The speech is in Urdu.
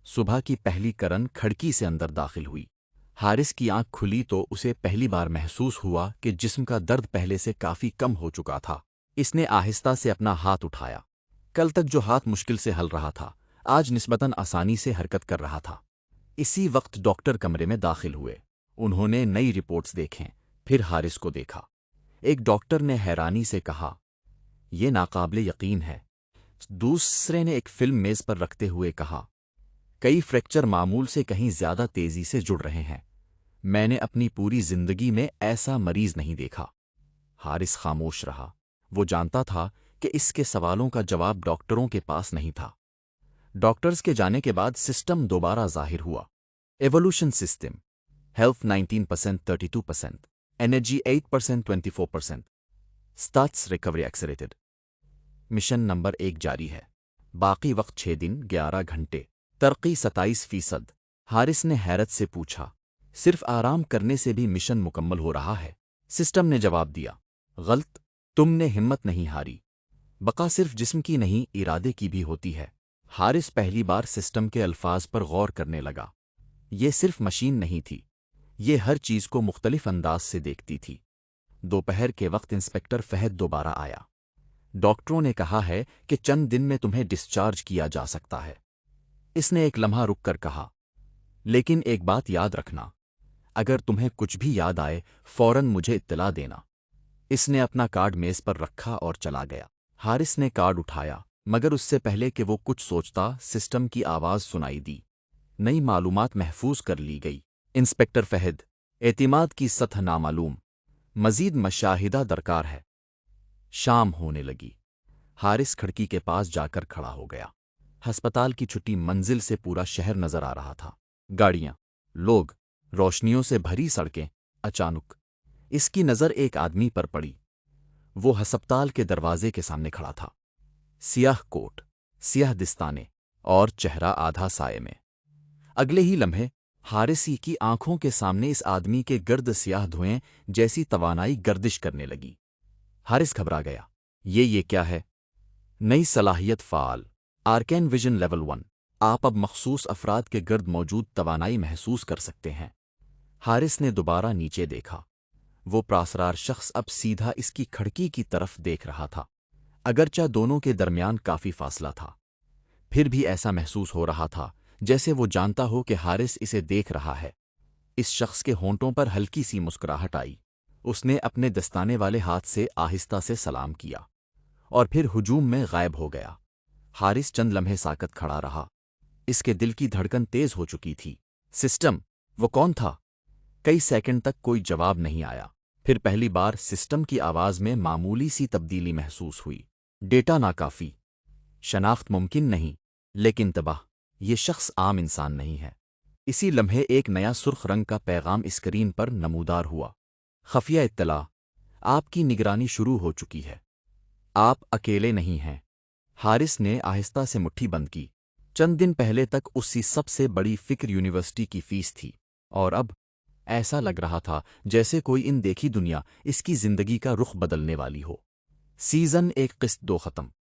صبح کی پہلی کرن کھڑکی سے اندر داخل ہوئی۔ حارث کی آنکھ کھلی تو اسے پہلی بار محسوس ہوا کہ جسم کا درد پہلے سے کافی کم ہو چکا تھا۔ اس نے آہستہ سے اپنا ہاتھ اٹھایا۔ کل تک جو ہاتھ مشکل سے ہل رہا تھا، آج نسبتاً آسانی سے حرکت کر رہا تھا۔ اسی وقت ڈاکٹر کمرے میں داخل ہوئے۔ انہوں نے نئی رپورٹس دیکھیں، پھر حارث کو دیکھا۔ ایک ڈاکٹر نے حیرانی سے کہا، یہ ناقابل یقین ہے۔ دوسرے نے ایک فلم میز پر رکھتے ہوئے کہا، کئی فریکچر معمول سے کہیں زیادہ تیزی سے جڑ رہے ہیں۔ میں نے اپنی پوری زندگی میں ایسا مریض نہیں دیکھا۔ حارث خاموش رہا۔ وہ جانتا تھا کہ اس کے سوالوں کا جواب ڈاکٹروں کے پاس نہیں تھا۔ ڈاکٹرز کے جانے کے بعد سسٹم دوبارہ ظاہر ہوا۔ Evolution system, health 19%، 32%، energy 8%، 24%، status recovery accelerated. Mission number 1 جاری ہے۔ باقی وقت 6 دن 11 گھنٹے، ترقی 27%۔ حارث نے حیرت سے پوچھا، صرف آرام کرنے سے بھی مشن مکمل ہو رہا ہے؟ سسٹم نے جواب دیا، غلط، تم نے ہمت نہیں ہاری۔ بقا صرف جسم کی نہیں، ارادے کی بھی ہوتی ہے۔ حارث پہلی بار سسٹم کے الفاظ پر غور کرنے لگا۔ یہ صرف مشین نہیں تھی، یہ ہر چیز کو مختلف انداز سے دیکھتی تھی۔ دوپہر کے وقت انسپکٹر فہد دوبارہ آیا۔ ڈاکٹروں نے کہا ہے کہ چند دن میں تمہیں ڈسچارج کیا جا سکتا ہے۔ اس نے ایک لمحہ رک کر کہا، لیکن ایک بات یاد رکھنا، اگر تمہیں کچھ بھی یاد آئے فوراً مجھے اطلاع دینا۔ اس نے اپنا کارڈ میز پر رکھا اور چلا گیا۔ حارث نے کارڈ اٹھایا، مگر اس سے پہلے کہ وہ کچھ سوچتا، سسٹم کی آواز سنائی دی، نئی معلومات محفوظ کر لی گئی۔ انسپکٹر فہد، اعتماد کی سطح نامعلوم، مزید مشاہدہ درکار ہے۔ شام ہونے لگی۔ حارث کھڑکی کے پاس جا کر کھڑا ہو گیا۔ ہسپتال کی چھٹی منزل سے پورا شہر نظر آ رہا تھا۔ گاڑیاں، لوگ، روشنیوں سے بھری سڑکیں۔ اچانک اس کی نظر ایک آدمی پر پڑی۔ وہ ہسپتال کے دروازے کے سامنے کھڑا تھا۔ سیاہ کوٹ، سیاہ دستانے اور چہرہ آدھا سائے میں۔ اگلے ہی لمحے حارث کی آنکھوں کے سامنے اس آدمی کے گرد سیاہ دھوئیں جیسی توانائی گردش کرنے لگی۔ حارث گھبرا گیا۔ یہ کیا ہے؟ نئی صلاحیت فعال، آرکین ویژن لیول 1۔ آپ اب مخصوص افراد کے گرد موجود توانائی محسوس کر سکتے ہیں۔ حارث نے دوبارہ نیچے دیکھا۔ وہ پراسرار شخص اب سیدھا اس کی کھڑکی کی طرف دیکھ رہا تھا، اگرچہ دونوں کے درمیان کافی فاصلہ تھا۔ پھر بھی ایسا محسوس ہو رہا تھا جیسے وہ جانتا ہو کہ حارث اسے دیکھ رہا ہے۔ اس شخص کے ہونٹوں پر ہلکی سی مسکراہٹ آئی۔ اس نے اپنے دستانے والے ہاتھ سے آہستہ سے سلام کیا اور پھر ہجوم میں غائب ہو گیا۔ حارث چند لمحے ساکت کھڑا رہا۔ اس کے دل کی دھڑکن تیز ہو چکی تھی۔ سسٹم، وہ کون تھا؟ کئی سیکنڈ تک کوئی جواب نہیں آیا۔ پھر پہلی بار سسٹم کی آواز میں معمولی سی تبدیلی محسوس ہوئی۔ ڈیٹا ناکافی، شناخت ممکن نہیں، لیکن تباہ، یہ شخص عام انسان نہیں ہے۔ اسی لمحے ایک نیا سرخ رنگ کا پیغام اسکرین پر نمودار ہوا۔ خفیہ اطلاع، آپ کی نگرانی شروع ہو چکی ہے۔ آپ اکیلے نہیں ہیں۔ حارث نے آہستہ سے مٹھی بند کی۔ چند دن پہلے تک اس کی سب سے بڑی فکر یونیورسٹی کی فیس تھی، اور اب ایسا لگ رہا تھا جیسے کوئی ان دیکھی دنیا اس کی زندگی کا رخ بدلنے والی ہو۔ سیزن 1 قسط 2 ختم۔